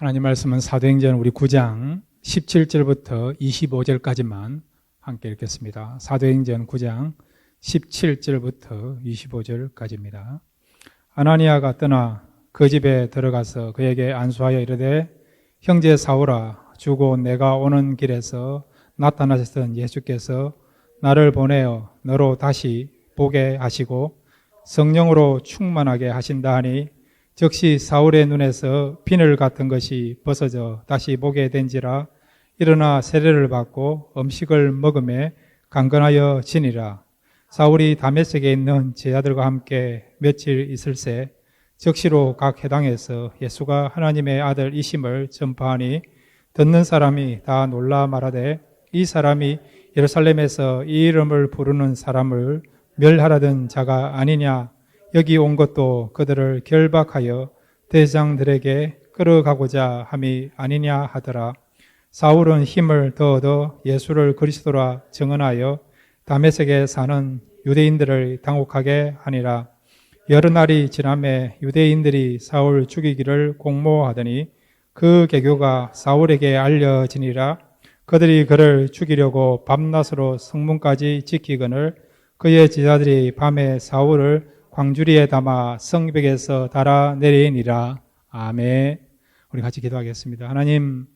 하나님 말씀은 사도행전 우리 9장 17절부터 25절까지만 함께 읽겠습니다. 사도행전 9장 17절부터 25절까지입니다. 아나니아가 떠나 그 집에 들어가서 그에게 안수하여 이르되 형제 사울아, 주고 내가 오는 길에서 나타나셨던 예수께서 나를 보내어 너로 다시 보게 하시고 성령으로 충만하게 하신다 하니 즉시 사울의 눈에서 비늘 같은 것이 벗어져 다시 보게 된지라. 일어나 세례를 받고 음식을 먹음에 강건하여 지니라. 사울이 다메섹에 있는 제자들과 함께 며칠 있을새 즉시로 각 회당에서 예수가 하나님의 아들이심을 전파하니 듣는 사람이 다 놀라 말하되 이 사람이 예루살렘에서 이 이름을 부르는 사람을 멸하려던 자가 아니냐. 여기 온 것도 그들을 결박하여 대장들에게 끌어가고자 함이 아니냐 하더라. 사울은 힘을 더 얻어 예수를 그리스도라 증언하여 다메섹에 사는 유대인들을 당혹하게 하니라. 여러 날이 지나매 유대인들이 사울 죽이기를 공모하더니 그 계교가 사울에게 알려지니라. 그들이 그를 죽이려고 밤낮으로 성문까지 지키거늘 그의 제자들이 밤에 사울을 광주리에 담아 성벽에서 달아내리니라. 아멘. 우리 같이 기도하겠습니다. 하나님,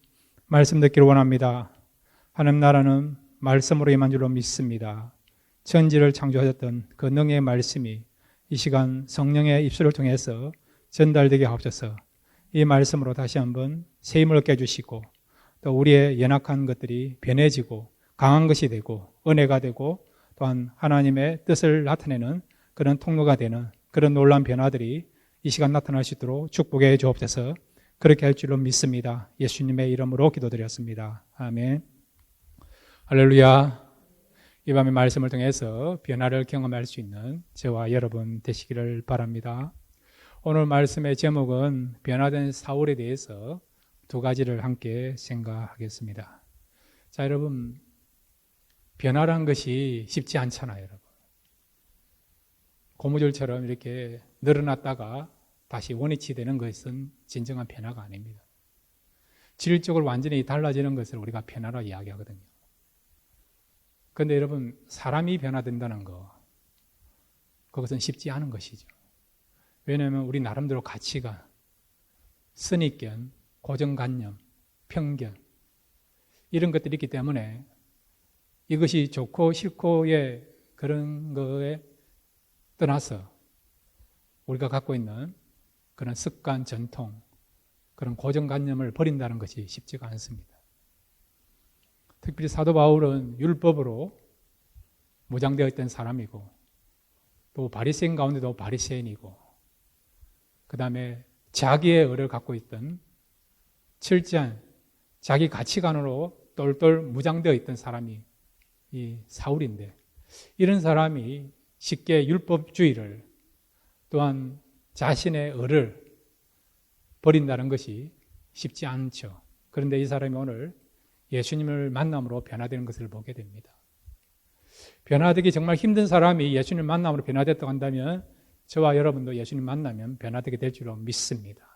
말씀 듣기를 원합니다. 하나님 나라는 말씀으로 임한 줄로 믿습니다. 천지를 창조하셨던 그 능의 말씀이 이 시간 성령의 입술을 통해서 전달되게 하옵소서. 이 말씀으로 다시 한번 새 힘을 얻게 해주시고 또 우리의 연약한 것들이 변해지고 강한 것이 되고 은혜가 되고 또한 하나님의 뜻을 나타내는 그런 통로가 되는 그런 놀라운 변화들이 이 시간 나타날 수 있도록 축복해 주옵소서. 그렇게 할 줄로 믿습니다. 예수님의 이름으로 기도드렸습니다. 아멘. 할렐루야. 이 밤의 말씀을 통해서 변화를 경험할 수 있는 저와 여러분 되시기를 바랍니다. 오늘 말씀의 제목은 변화된 사울에 대해서 두 가지를 함께 생각하겠습니다. 자, 여러분, 변화란 것이 쉽지 않잖아요, 여러분. 고무줄처럼 이렇게 늘어났다가 다시 원위치 되는 것은 진정한 변화가 아닙니다. 질적으로 완전히 달라지는 것을 우리가 변화로 이야기하거든요. 그런데 여러분, 사람이 변화된다는 거, 그것은 쉽지 않은 것이죠. 왜냐하면 우리 나름대로 가치관, 선입견, 고정관념, 편견 이런 것들이 있기 때문에 이것이 좋고 싫고의 그런 거에 떠나서 우리가 갖고 있는 그런 습관, 전통, 그런 고정관념을 버린다는 것이 쉽지가 않습니다. 특별히 사도 바울은 율법으로 무장되어 있던 사람이고 또 바리새인 가운데도 바리새인이고 그 다음에 자기의 의를 갖고 있던 철저한 자기 가치관으로 똘똘 무장되어 있던 사람이 이 사울인데 이런 사람이 쉽게 율법주의를 또한 자신의 의를 버린다는 것이 쉽지 않죠. 그런데 이 사람이 오늘 예수님을 만남으로 변화되는 것을 보게 됩니다. 변화되기 정말 힘든 사람이 예수님 만남으로 변화됐다고 한다면 저와 여러분도 예수님 만나면 변화되게 될 줄로 믿습니다.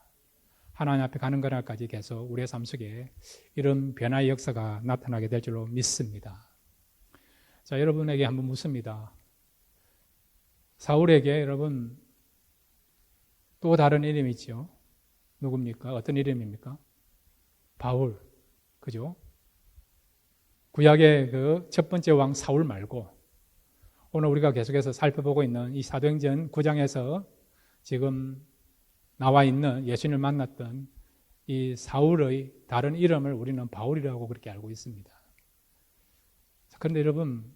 하나님 앞에 가는 그날까지 계속 우리의 삶 속에 이런 변화의 역사가 나타나게 될 줄로 믿습니다. 자, 여러분에게 한번 묻습니다. 사울에게 여러분 또 다른 이름이 있죠. 누굽니까? 어떤 이름입니까? 바울. 그죠? 구약의 그 첫 번째 왕 사울 말고 오늘 우리가 계속해서 살펴보고 있는 이 사도행전 9장에서 지금 나와 있는 예수님을 만났던 이 사울의 다른 이름을 우리는 바울이라고 그렇게 알고 있습니다. 그런데 여러분,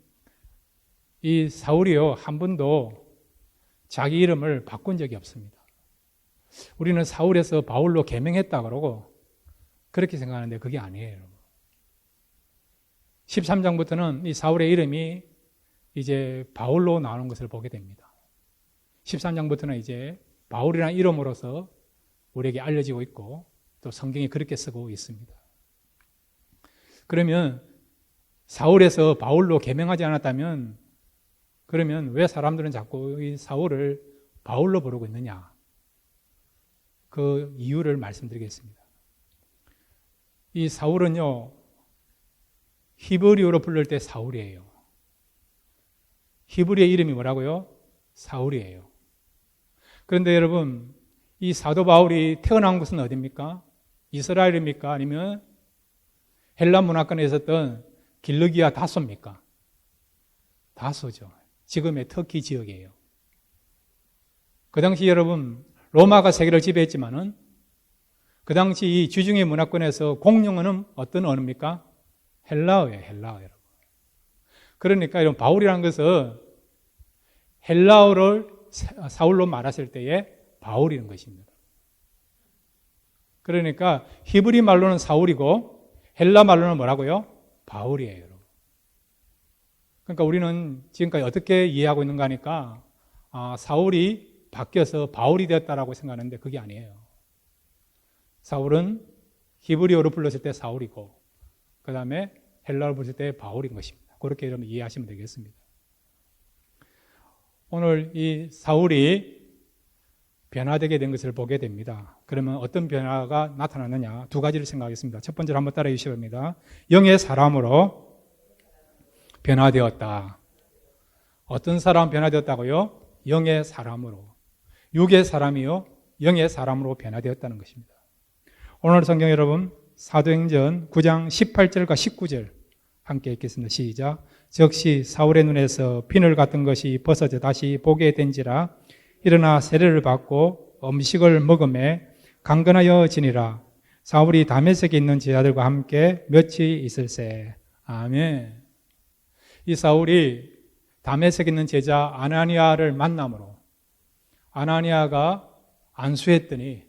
이 사울이요, 한 번도 자기 이름을 바꾼 적이 없습니다. 우리는 사울에서 바울로 개명했다 그러고 그렇게 생각하는데 그게 아니에요. 13장부터는 이 사울의 이름이 이제 바울로 나오는 것을 보게 됩니다. 13장부터는 이제 바울이라는 이름으로서 우리에게 알려지고 있고 또 성경이 그렇게 쓰고 있습니다. 그러면 사울에서 바울로 개명하지 않았다면 그러면 왜 사람들은 자꾸 이 사울을 바울로 부르고 있느냐? 그 이유를 말씀드리겠습니다. 이 사울은요, 히브리어로 부를 때 사울이에요. 히브리의 이름이 뭐라고요? 사울이에요. 그런데 여러분, 이 사도 바울이 태어난 곳은 어디입니까? 이스라엘입니까? 아니면 헬라 문화권에 있었던 길르기아 다소입니까? 다소죠. 지금의 터키 지역이에요. 그 당시 여러분, 로마가 세계를 지배했지만은 그 당시 이 지중해 문화권에서 공용어는 어떤 언어입니까? 헬라어예요, 헬라어 여러분. 그러니까 이런 바울이라는 것은 헬라어를 사울로 말했을 때에 바울이라는 것입니다. 그러니까 히브리 말로는 사울이고 헬라 말로는 뭐라고요? 바울이에요, 여러분. 그러니까 우리는 지금까지 어떻게 이해하고 있는가 하니까 사울이 바뀌어서 바울이 되었다라고 생각하는데 그게 아니에요. 사울은 히브리어로 불렀을 때 사울이고 그 다음에 헬라어로 불렀을 때 바울인 것입니다. 그렇게 여러분 이해하시면 되겠습니다. 오늘 이 사울이 변화되게 된 것을 보게 됩니다. 그러면 어떤 변화가 나타나느냐? 두 가지를 생각하겠습니다. 첫 번째로 한번 따라해 주시기 바랍니다. 영의 사람으로 변화되었다. 어떤 사람 변화되었다고요? 영의 사람으로. 육의 사람이요, 영의 사람으로 변화되었다는 것입니다. 오늘 성경 여러분, 사도행전 9장 18절과 19절 함께 읽겠습니다. 시작. 즉시 사울의 눈에서 비늘 같은 것이 벗어져 다시 보게 된지라. 일어나 세례를 받고 음식을 먹음에 강건하여 지니라. 사울이 다메섹에 있는 제자들과 함께 며칠 있을세. 아멘. 이 사울이 다메섹에 있는 제자 아나니아를 만남으로 아나니아가 안수했더니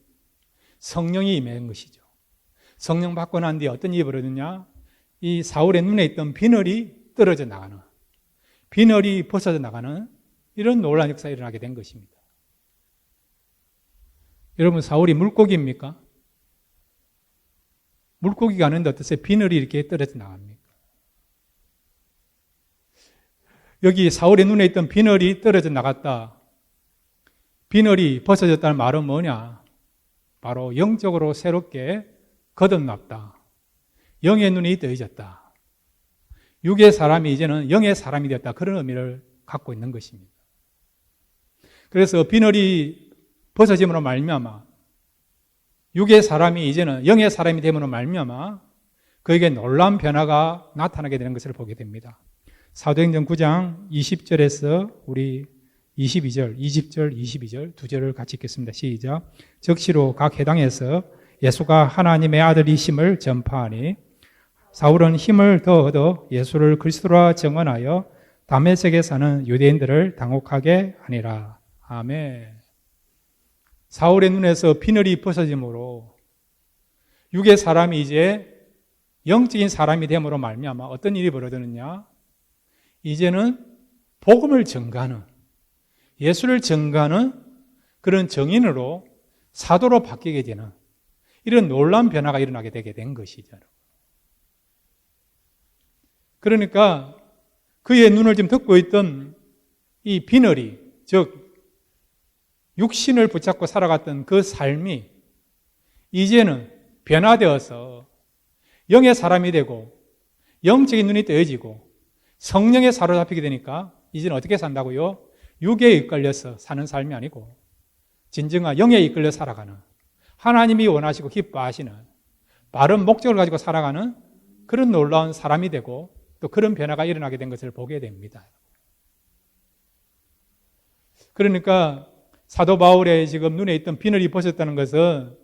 성령이 임한 것이죠. 성령 받고 난 뒤에 어떤 일이 벌어졌냐? 이 사울의 눈에 있던 비늘이 떨어져 나가는, 비늘이 벗어져 나가는 이런 놀라운 역사가 일어나게 된 것입니다. 여러분, 사울이 물고기입니까? 물고기가 아닌데 어떠세요? 비늘이 이렇게 떨어져 나갑니까? 여기 사울의 눈에 있던 비늘이 떨어져 나갔다. 비늘이 벗어졌다는 말은 뭐냐? 바로 영적으로 새롭게 거듭났다. 영의 눈이 뜨여졌다. 육의 사람이 이제는 영의 사람이 되었다. 그런 의미를 갖고 있는 것입니다. 그래서 비늘이 벗어짐으로 말미암아 육의 사람이 이제는 영의 사람이 됨으로 말미암아 그에게 놀라운 변화가 나타나게 되는 것을 보게 됩니다. 사도행전 9장 20절에서 우리 22절, 20절, 22절 두 절을 같이 읽겠습니다. 시작. 즉시로 각 회당에서 예수가 하나님의 아들이심을 전파하니 사울은 힘을 더 얻어 예수를 그리스도라 증언하여 다메섹에 사는 유대인들을 당혹하게 하니라. 아멘. 사울의 눈에서 비늘이 벗어짐으로 육의 사람이 이제 영적인 사람이 됨으로 말미암아 어떤 일이 벌어지느냐? 이제는 복음을 전가하는, 예수를 전가하는 그런 정인으로 사도로 바뀌게 되는 이런 놀라운 변화가 일어나게 되게 된 것이죠. 그러니까 그의 눈을 지금 덮고 있던 이 비늘이, 즉 육신을 붙잡고 살아갔던 그 삶이 이제는 변화되어서 영의 사람이 되고 영적인 눈이 뜨여지고 성령에 사로잡히게 되니까 이제는 어떻게 산다고요? 육에 이끌려서 사는 삶이 아니고 진정한 영에 이끌려 살아가는, 하나님이 원하시고 기뻐하시는 바른 목적을 가지고 살아가는 그런 놀라운 사람이 되고 또 그런 변화가 일어나게 된 것을 보게 됩니다. 그러니까 사도 바울의 지금 눈에 있던 비늘이 벗었다는 것은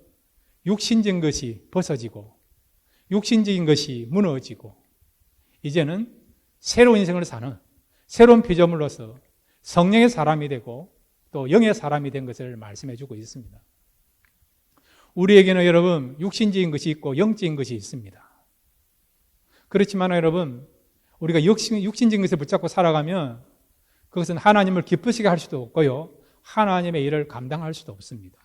육신적인 것이 벗어지고 육신적인 것이 무너지고 이제는 새로운 인생을 사는 새로운 피조물로서 성령의 사람이 되고 또 영의 사람이 된 것을 말씀해 주고 있습니다. 우리에게는 여러분 육신적인 것이 있고 영적인 것이 있습니다. 그렇지만 여러분 우리가 육신적인 것을 붙잡고 살아가면 그것은 하나님을 기쁘시게 할 수도 없고요. 하나님의 일을 감당할 수도 없습니다.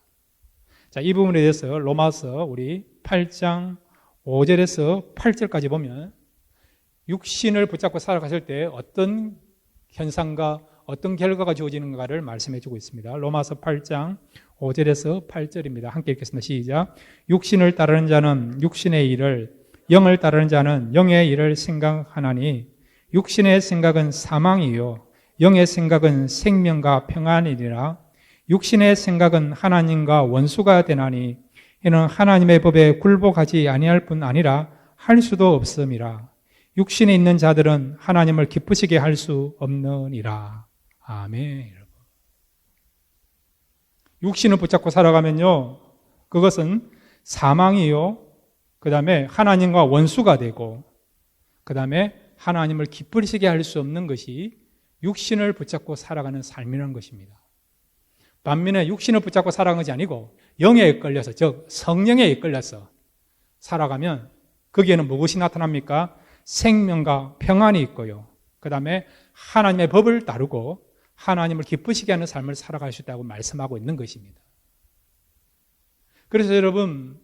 자, 이 부분에 대해서 로마서 우리 8장 5절에서 8절까지 보면 육신을 붙잡고 살아가실 때 어떤 현상과 어떤 결과가 주어지는가를 말씀해 주고 있습니다. 로마서 8장 5절에서 8절입니다. 함께 읽겠습니다. 시작. 육신을 따르는 자는 육신의 일을, 영을 따르는 자는 영의 일을 생각하나니 육신의 생각은 사망이요 영의 생각은 생명과 평안이니라. 육신의 생각은 하나님과 원수가 되나니 이는 하나님의 법에 굴복하지 아니할 뿐 아니라 할 수도 없음이라. 육신에 있는 자들은 하나님을 기쁘시게 할 수 없느니라. 아멘. 육신을 붙잡고 살아가면요, 그것은 사망이요, 그 다음에 하나님과 원수가 되고, 그 다음에 하나님을 기쁘시게 할 수 없는 것이 육신을 붙잡고 살아가는 삶이라는 것입니다. 반면에 육신을 붙잡고 살아가는 것이 아니고 영에 이끌려서, 즉 성령에 이끌려서 살아가면 거기에는 무엇이 나타납니까? 생명과 평안이 있고요, 그 다음에 하나님의 법을 따르고 하나님을 기쁘시게 하는 삶을 살아갈 수 있다고 말씀하고 있는 것입니다. 그래서 여러분,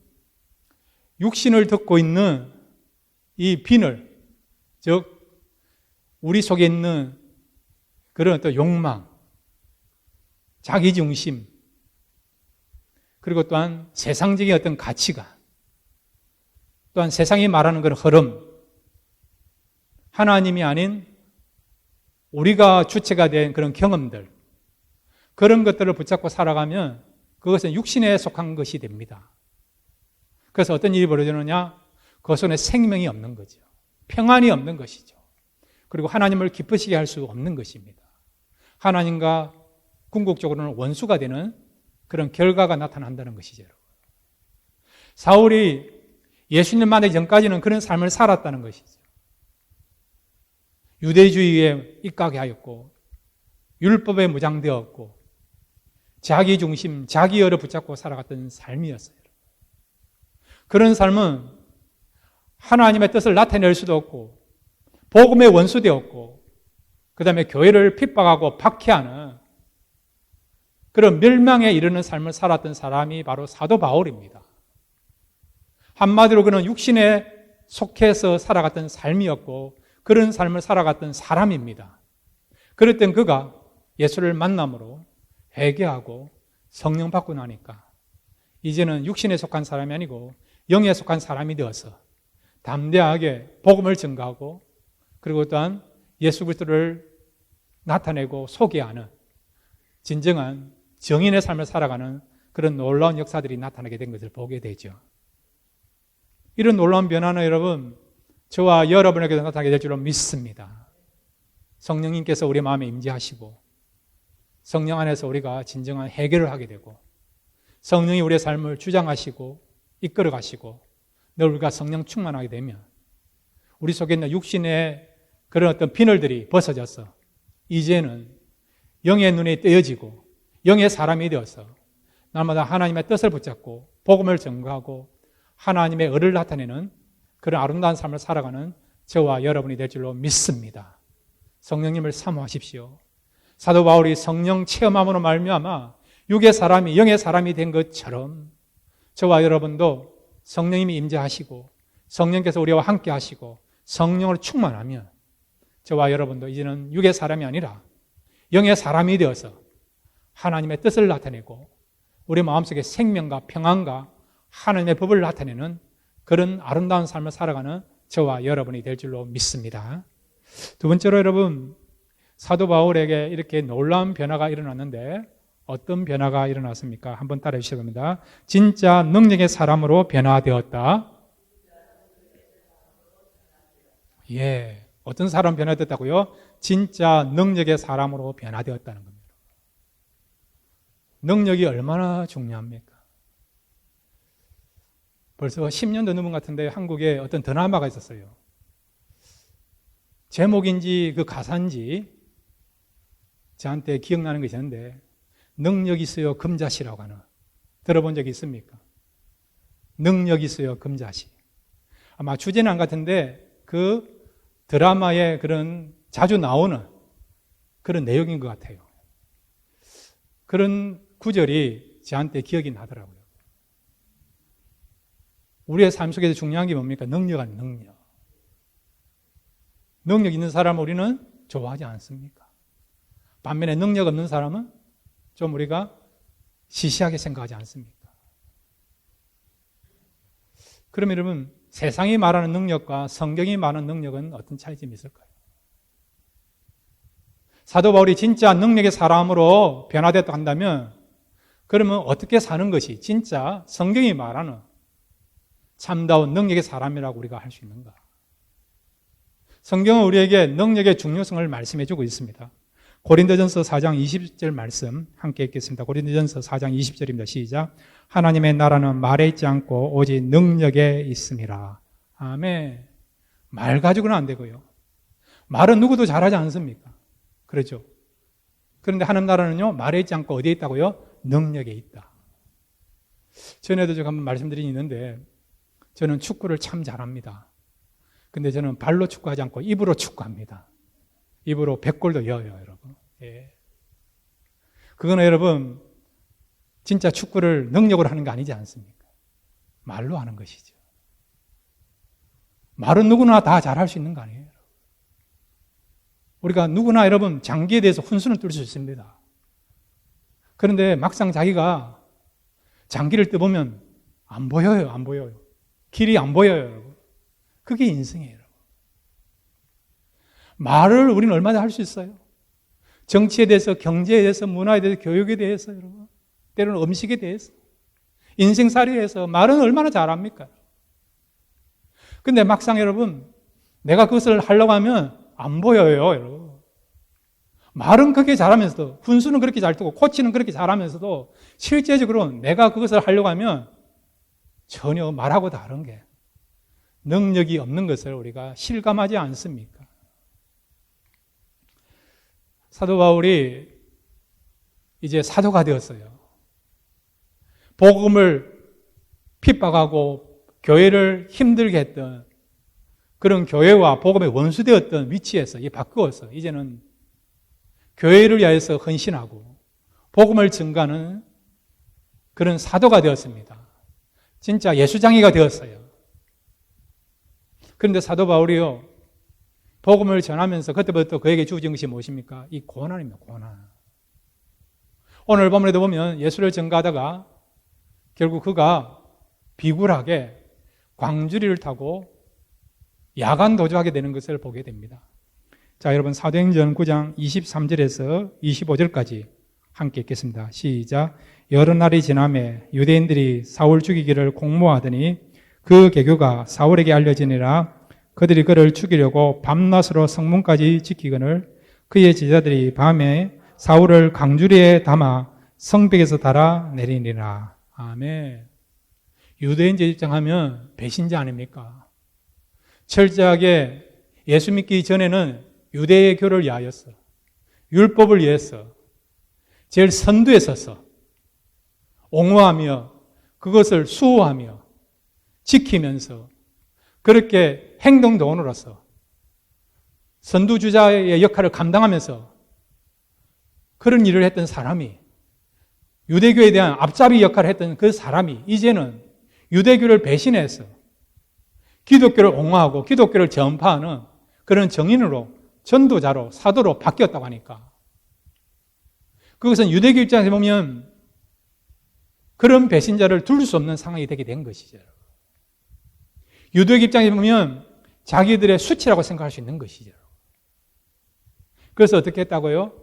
육신을 듣고 있는 이 비늘, 즉 우리 속에 있는 그런 어떤 욕망, 자기중심, 그리고 또한 세상적인 어떤 가치관, 또한 세상이 말하는 그런 흐름, 하나님이 아닌 우리가 주체가 된 그런 경험들, 그런 것들을 붙잡고 살아가면 그것은 육신에 속한 것이 됩니다. 그래서 어떤 일이 벌어지느냐? 그 속에 생명이 없는 거죠. 평안이 없는 것이죠. 그리고 하나님을 기쁘시게 할 수 없는 것입니다. 하나님과 궁극적으로는 원수가 되는 그런 결과가 나타난다는 것이죠. 사울이 예수님 만나기 전까지는 그런 삶을 살았다는 것이죠. 유대주의에 입각해 하였고 율법에 무장되었고 자기 중심, 자기여를 붙잡고 살아갔던 삶이었어요. 그런 삶은 하나님의 뜻을 나타낼 수도 없고 복음의 원수되었고 그 다음에 교회를 핍박하고 박해하는 그런 멸망에 이르는 삶을 살았던 사람이 바로 사도 바울입니다. 한마디로 그는 육신에 속해서 살아갔던 삶이었고 그런 삶을 살아갔던 사람입니다. 그럴 땐 그가 예수를 만남으로 회개하고 성령 받고 나니까 이제는 육신에 속한 사람이 아니고 영에 속한 사람이 되어서 담대하게 복음을 전가하고 그리고 또한 예수 그리스도를 나타내고 소개하는 진정한 정인의 삶을 살아가는 그런 놀라운 역사들이 나타나게 된 것을 보게 되죠. 이런 놀라운 변화는 여러분, 저와 여러분에게도 나타나게 될 줄로 믿습니다. 성령님께서 우리 마음에 임재하시고 성령 안에서 우리가 진정한 해결을 하게 되고 성령이 우리의 삶을 주장하시고 이끌어 가시고 늘 우리가 성령 충만하게 되면 우리 속에 있는 육신의 그런 어떤 비늘들이 벗어져서 이제는 영의 눈이 떼어지고 영의 사람이 되어서 날마다 하나님의 뜻을 붙잡고 복음을 전가하고 하나님의 의를 나타내는 그런 아름다운 삶을 살아가는 저와 여러분이 될 줄로 믿습니다. 성령님을 사모하십시오. 사도 바울이 성령 체험함으로 말미암아 육의 사람이 영의 사람이 된 것처럼 저와 여러분도 성령님이 임재하시고 성령께서 우리와 함께 하시고 성령으로 충만하면 저와 여러분도 이제는 육의 사람이 아니라 영의 사람이 되어서 하나님의 뜻을 나타내고 우리 마음속에 생명과 평안과 하나님의 법을 나타내는 그런 아름다운 삶을 살아가는 저와 여러분이 될 줄로 믿습니다. 두 번째로 여러분, 사도 바울에게 이렇게 놀라운 변화가 일어났는데 어떤 변화가 일어났습니까? 한번 따라해 주셔야 됩니다. 진짜 능력의 사람으로 변화되었다. 예, 어떤 사람 변화됐다고요? 진짜 능력의 사람으로 변화되었다는 겁니다. 능력이 얼마나 중요합니까? 벌써 10년도 넘은 것 같은데 한국에 어떤 드라마가 있었어요. 제목인지 그 가사인지 저한테 기억나는 것이 있는데 능력 있어요 금자씨라고 하는, 들어본 적이 있습니까? 능력 있어요 금자씨. 아마 주제는 안 같은데 그 드라마에 그런 자주 나오는 그런 내용인 것 같아요. 그런 구절이 저한테 기억이 나더라고요. 우리의 삶 속에서 중요한 게 뭡니까? 능력 아닌 능력. 능력 있는 사람을 우리는 좋아하지 않습니까? 반면에 능력 없는 사람은 좀 우리가 시시하게 생각하지 않습니까? 그러면 여러분, 세상이 말하는 능력과 성경이 말하는 능력은 어떤 차이점이 있을까요? 사도 바울이 진짜 능력의 사람으로 변화됐다 한다면 그러면 어떻게 사는 것이 진짜 성경이 말하는 참다운 능력의 사람이라고 우리가 할 수 있는가? 성경은 우리에게 능력의 중요성을 말씀해 주고 있습니다. 고린도전서 4장 20절 말씀 함께 읽겠습니다. 고린도전서 4장 20절입니다. 시작. 하나님의 나라는 말에 있지 않고 오직 능력에 있음이라. 아멘. 말 가지고는 안 되고요. 말은 누구도 잘하지 않습니까? 그렇죠. 그런데 하나님 나라는요, 말에 있지 않고 어디에 있다고요? 능력에 있다. 전에도 제가 한번 말씀드린 있는데 저는 축구를 참 잘합니다. 근데 저는 발로 축구하지 않고 입으로 축구합니다. 입으로 100골도 여요, 여러분. 예. 그거는 여러분, 진짜 축구를 능력으로 하는 거 아니지 않습니까? 말로 하는 것이죠. 말은 누구나 다 잘할 수 있는 거 아니에요? 우리가 누구나 여러분, 장기에 대해서 훈수는 뚫을 수 있습니다. 그런데 막상 자기가 장기를 떠보면 안 보여요, 안 보여요. 길이 안 보여요, 여러분. 그게 인생이에요. 말을 우리는 얼마나 할 수 있어요? 정치에 대해서, 경제에 대해서, 문화에 대해서, 교육에 대해서, 여러분. 때로는 음식에 대해서, 인생살이에 대해서 말은 얼마나 잘합니까? 근데 막상 여러분, 내가 그것을 하려고 하면 안 보여요, 여러분. 말은 그렇게 잘하면서도, 훈수는 그렇게 잘 뜨고, 코치는 그렇게 잘하면서도, 실제적으로 내가 그것을 하려고 하면 전혀 말하고 다른 게 능력이 없는 것을 우리가 실감하지 않습니까? 사도 바울이 이제 사도가 되었어요. 복음을 핍박하고 교회를 힘들게 했던 그런 교회와 복음의 원수되었던 위치에서 바꾸어서 이제는 교회를 위하여서 헌신하고 복음을 증가하는 그런 사도가 되었습니다. 진짜 예수장이가 되었어요. 그런데 사도 바울이요, 복음을 전하면서 그때부터 그에게 주어진 것이 무엇입니까? 이 고난입니다. 고난. 오늘 본문에도 보면 예수를 증거하다가 결국 그가 비굴하게 광주리를 타고 야간 도주하게 되는 것을 보게 됩니다. 자, 여러분 사도행전 9장 23절에서 25절까지 함께 읽겠습니다. 시작. 여러 날이 지나매 유대인들이 사울 죽이기를 공모하더니 그 계교가 사울에게 알려지니라. 그들이 그를 죽이려고 밤낮으로 성문까지 지키거늘 그의 제자들이 밤에 사울을 강주리에 담아 성벽에서 달아 내리니라. 아멘. 유대인들 입장하면 배신자 아닙니까? 철저하게 예수 믿기 전에는 유대의 교를 위하여서, 율법을 위해서 제일 선두에 서서 옹호하며 그것을 수호하며 지키면서 그렇게 행동도원으로서 선두주자의 역할을 감당하면서 그런 일을 했던 사람이, 유대교에 대한 앞잡이 역할을 했던 그 사람이 이제는 유대교를 배신해서 기독교를 옹호하고 기독교를 전파하는 그런 정인으로, 전도자로, 사도로 바뀌었다고 하니까 그것은 유대교 입장에서 보면 그런 배신자를 둘 수 없는 상황이 되게 된 것이죠. 유대교 입장에서 보면 자기들의 수치라고 생각할 수 있는 것이죠. 그래서 어떻게 했다고요?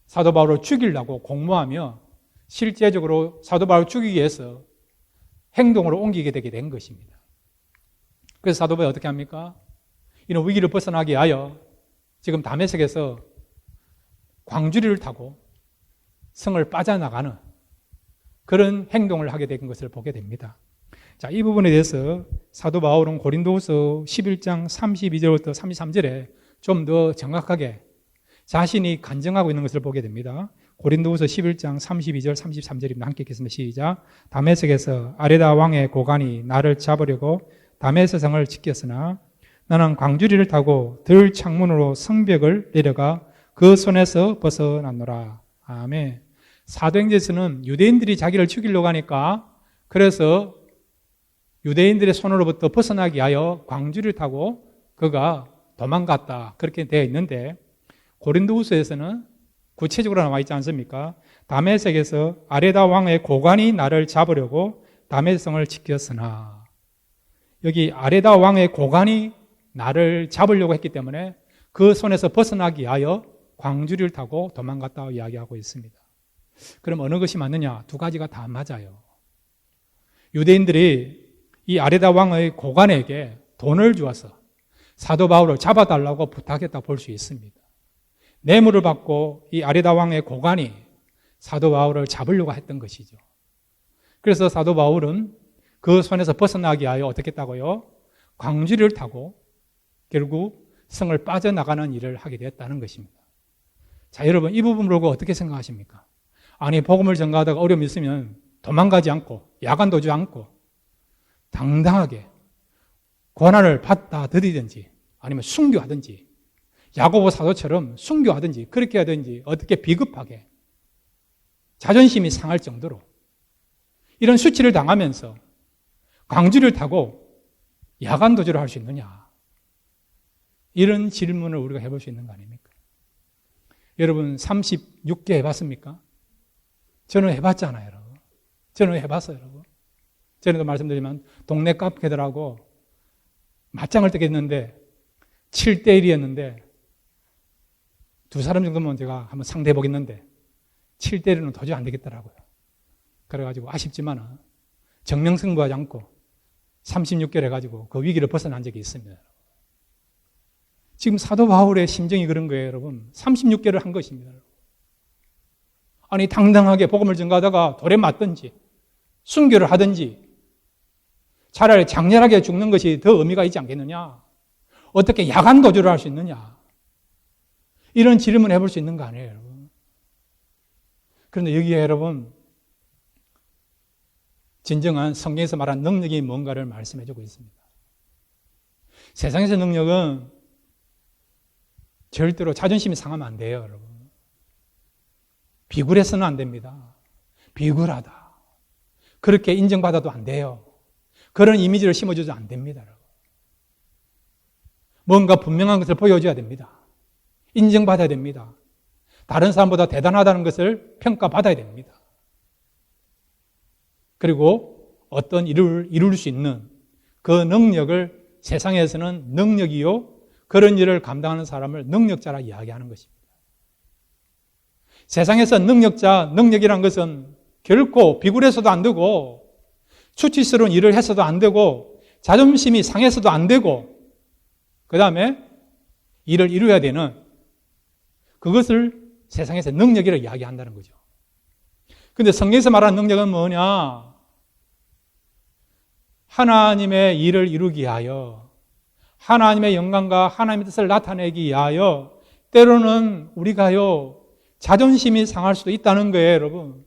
사도 바울을 죽이려고 공모하며 실제적으로 사도 바울을 죽이기 위해서 행동으로 옮기게 되게 된 것입니다. 그래서 사도 바울이 어떻게 합니까? 이런 위기를 벗어나기 위하여 지금 다메섹에서 광주리를 타고 성을 빠져나가는 그런 행동을 하게 된 것을 보게 됩니다. 자, 이 부분에 대해서 사도 바울은 고린도후서 11장 32절부터 33절에 좀 더 정확하게 자신이 간증하고 있는 것을 보게 됩니다. 고린도후서 11장 32절 33절입니다. 함께 읽겠습니다. 시작. 다메섹에서 아레다 왕의 고관이 나를 잡으려고 다메섹 성을 지켰으나 나는 광주리를 타고 들 창문으로 성벽을 내려가 그 손에서 벗어났노라. 아멘. 사도행전에서는 유대인들이 자기를 죽이려고 하니까 그래서 유대인들의 손으로부터 벗어나기 위하여 광주리를 타고 그가 도망갔다. 그렇게 되어 있는데 고린도후서에서는 구체적으로 나와 있지 않습니까? 다메섹에서 아레다 왕의 고관이 나를 잡으려고 다메섹 성을 지켰으나, 여기 아레다 왕의 고관이 나를 잡으려고 했기 때문에 그 손에서 벗어나기 위하여 광주리를 타고 도망갔다고 이야기하고 있습니다. 그럼 어느 것이 맞느냐? 두 가지가 다 맞아요. 유대인들이 이 아레다 왕의 고관에게 돈을 주어서 사도 바울을 잡아달라고 부탁했다고 볼 수 있습니다. 뇌물을 받고 이 아레다 왕의 고관이 사도 바울을 잡으려고 했던 것이죠. 그래서 사도 바울은 그 손에서 벗어나기 위하여 어떻게 했다고요? 광주리를 타고 결국 성을 빠져나가는 일을 하게 되었다는 것입니다. 자, 여러분, 이 부분을 보고 어떻게 생각하십니까? 아니, 복음을 전가하다가 어려움이 있으면 도망가지 않고 야간도주 않고 당당하게 고난을 받아들이든지 아니면 순교하든지 야고보 사도처럼 순교하든지 그렇게 하든지 어떻게 비겁하게 자존심이 상할 정도로 이런 수치를 당하면서 광주리를 타고 야간도주를 할 수 있느냐? 이런 질문을 우리가 해볼 수 있는 거 아닙니까? 여러분 36개 해봤습니까? 저는 해봤잖아요, 여러분. 저는 해봤어요, 여러분. 전에도 말씀드리면 동네 카페들하고 맞짱을 뜨겠는데 7대1이었는데 두 사람 정도면 제가 한번 상대해 보겠는데 7대1은 도저히 안 되겠더라고요. 그래가지고 아쉽지만은 정명승부하지 않고 36개를 해가지고 그 위기를 벗어난 적이 있습니다. 지금 사도 바울의 심정이 그런 거예요, 여러분. 36개를 한 것입니다. 아니, 당당하게 복음을 전가하다가 돌에 맞든지 순교를 하든지 차라리 장렬하게 죽는 것이 더 의미가 있지 않겠느냐? 어떻게 야간 도주를 할 수 있느냐? 이런 질문을 해볼 수 있는 거 아니에요, 여러분. 그런데 여기에 여러분 진정한 성경에서 말한 능력이 뭔가를 말씀해주고 있습니다. 세상에서 능력은 절대로 자존심이 상하면 안 돼요, 여러분. 비굴해서는 안 됩니다. 비굴하다. 그렇게 인정받아도 안 돼요. 그런 이미지를 심어줘도 안 됩니다, 여러분. 뭔가 분명한 것을 보여줘야 됩니다. 인정받아야 됩니다. 다른 사람보다 대단하다는 것을 평가받아야 됩니다. 그리고 어떤 일을 이룰 수 있는 그 능력을 세상에서는 능력이요, 그런 일을 감당하는 사람을 능력자라 이야기하는 것입니다. 세상에서 능력자, 능력이란 것은 결코 비굴해서도 안 되고 수치스러운 일을 해서도 안 되고 자존심이 상해서도 안 되고 그 다음에 일을 이루어야 되는 그것을 세상에서 능력이라고 이야기한다는 거죠. 그런데 성경에서 말하는 능력은 뭐냐? 하나님의 일을 이루기 위하여 하나님의 영광과 하나님의 뜻을 나타내기 위하여 때로는 우리가요 자존심이 상할 수도 있다는 거예요, 여러분.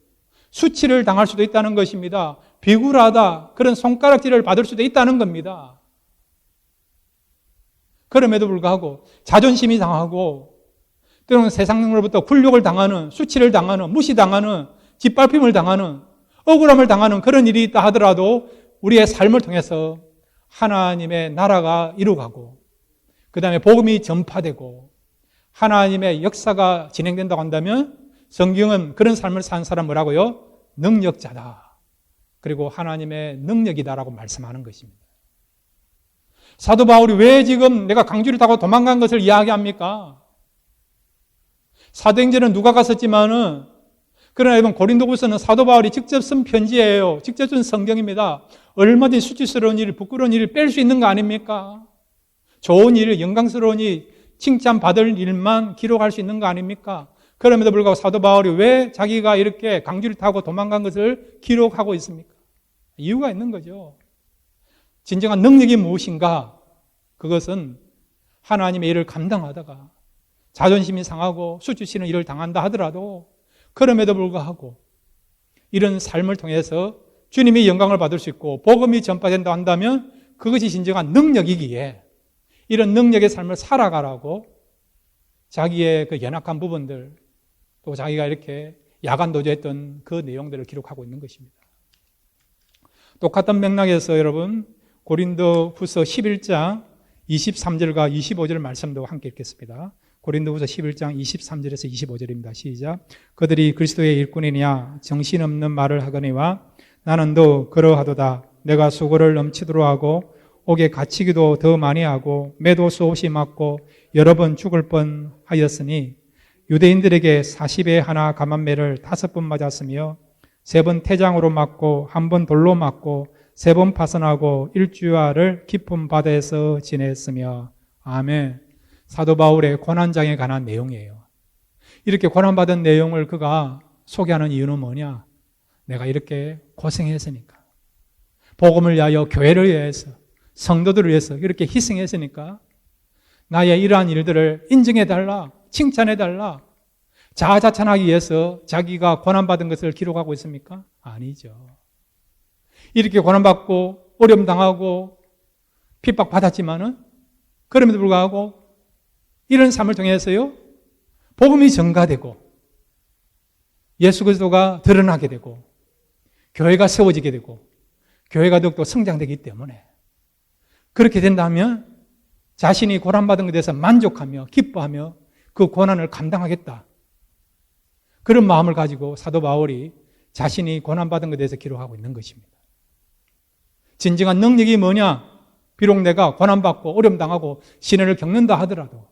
수치를 당할 수도 있다는 것입니다. 비굴하다, 그런 손가락질을 받을 수도 있다는 겁니다. 그럼에도 불구하고 자존심이 상하고 때로는 세상으로부터 굴욕을 당하는, 수치를 당하는, 무시당하는, 짓밟힘을 당하는, 억울함을 당하는 그런 일이 있다 하더라도 우리의 삶을 통해서 하나님의 나라가 이루어가고 그 다음에 복음이 전파되고 하나님의 역사가 진행된다고 한다면 성경은 그런 삶을 산 사람 뭐라고요? 능력자다. 그리고 하나님의 능력이다라고 말씀하는 것입니다. 사도 바울이 왜 지금 내가 강주를 타고 도망간 것을 이야기합니까? 사도행전은 누가가 썼지만은 그러나 여러분 고린도후서는 사도 바울이 직접 쓴 편지예요. 직접 쓴 성경입니다. 얼마든지 수치스러운 일, 부끄러운 일을 뺄 수 있는 거 아닙니까? 좋은 일, 영광스러운 일, 칭찬받을 일만 기록할 수 있는 거 아닙니까? 그럼에도 불구하고 사도 바울이 왜 자기가 이렇게 강주를 타고 도망간 것을 기록하고 있습니까? 이유가 있는 거죠. 진정한 능력이 무엇인가? 그것은 하나님의 일을 감당하다가 자존심이 상하고 수치스러운 일을 당한다 하더라도 그럼에도 불구하고 이런 삶을 통해서 주님의 영광을 받을 수 있고 복음이 전파된다 한다면 그것이 진정한 능력이기에 이런 능력의 삶을 살아가라고 자기의 그 연약한 부분들 또 자기가 이렇게 야간 도주했던 그 내용들을 기록하고 있는 것입니다. 똑같은 맥락에서 여러분 고린도후서 11장 23절과 25절 말씀도 함께 읽겠습니다. 고린도후서 11장 23절에서 25절입니다. 시작. 그들이 그리스도의 일꾼이냐 정신없는 말을 하거니와 나는 또 그러하도다. 내가 수고를 넘치도록 하고 옥에 갇히기도 더 많이 하고 매도 수없이 맞고 여러 번 죽을 뻔하였으니 유대인들에게 40에 하나 감한매를 5번 맞았으며 3번 태장으로 맞고 1번 돌로 맞고 3번 파선하고 일주일을 깊은 바다에서 지냈으며. 아멘. 사도 바울의 고난장에 관한 내용이에요. 이렇게 고난받은 내용을 그가 소개하는 이유는 뭐냐? 내가 이렇게 고생했으니까, 복음을 위하여, 교회를 위해서, 성도들을 위해서 이렇게 희생했으니까 나의 이러한 일들을 인정해달라, 칭찬해달라. 자아자찬하기 위해서 자기가 고난받은 것을 기록하고 있습니까? 아니죠. 이렇게 고난받고 어려움 당하고 핍박받았지만은 그럼에도 불구하고 이런 삶을 통해서요, 복음이 전가되고 예수 그리스도가 드러나게 되고 교회가 세워지게 되고 교회가 더욱더 성장되기 때문에, 그렇게 된다면 자신이 고난받은 것에 대해서 만족하며 기뻐하며 그 고난을 감당하겠다, 그런 마음을 가지고 사도 바울이 자신이 고난받은 것에 대해서 기록하고 있는 것입니다. 진정한 능력이 뭐냐? 비록 내가 고난받고 어려움 당하고 시련을 겪는다 하더라도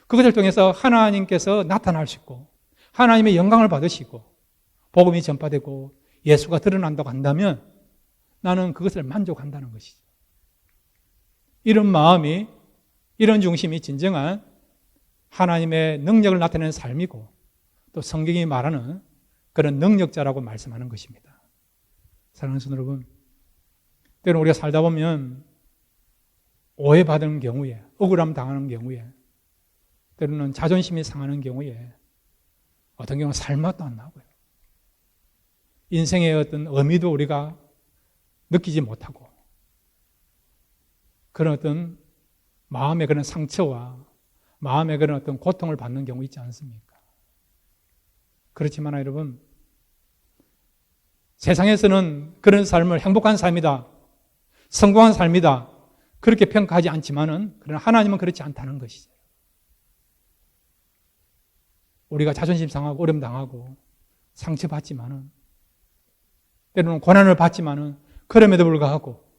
그것을 통해서 하나님께서 나타나시고 하나님의 영광을 받으시고 복음이 전파되고 예수가 드러난다고 한다면 나는 그것을 만족한다는 것이죠. 이런 마음이, 이런 중심이 진정한 하나님의 능력을 나타내는 삶이고 또 성경이 말하는 그런 능력자라고 말씀하는 것입니다. 사랑하는 성도 여러분, 때로는 우리가 살다 보면 오해받는 경우에, 억울함 당하는 경우에, 때로는 자존심이 상하는 경우에, 어떤 경우는 살맛도 안 나고요. 인생의 어떤 의미도 우리가 느끼지 못하고 그런 어떤 마음의 그런 상처와 마음의 그런 어떤 고통을 받는 경우 있지 않습니까? 그렇지만 여러분, 세상에서는 그런 삶을 행복한 삶이다, 성공한 삶이다, 그렇게 평가하지 않지만은, 그러나 하나님은 그렇지 않다는 것이죠. 우리가 자존심 상하고 어려움 당하고 상처받지만은, 때로는 고난을 받지만은, 그럼에도 불구하고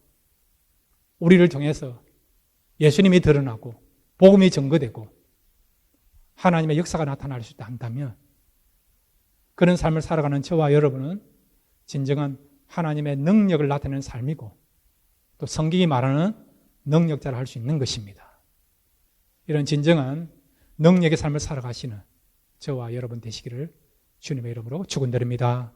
우리를 통해서 예수님이 드러나고 복음이 증거되고 하나님의 역사가 나타날 수 있다 한다면, 그런 삶을 살아가는 저와 여러분은 진정한 하나님의 능력을 나타내는 삶이고 또 성경이 말하는 능력자를 할 수 있는 것입니다. 이런 진정한 능력의 삶을 살아가시는 저와 여러분 되시기를 주님의 이름으로 축원드립니다.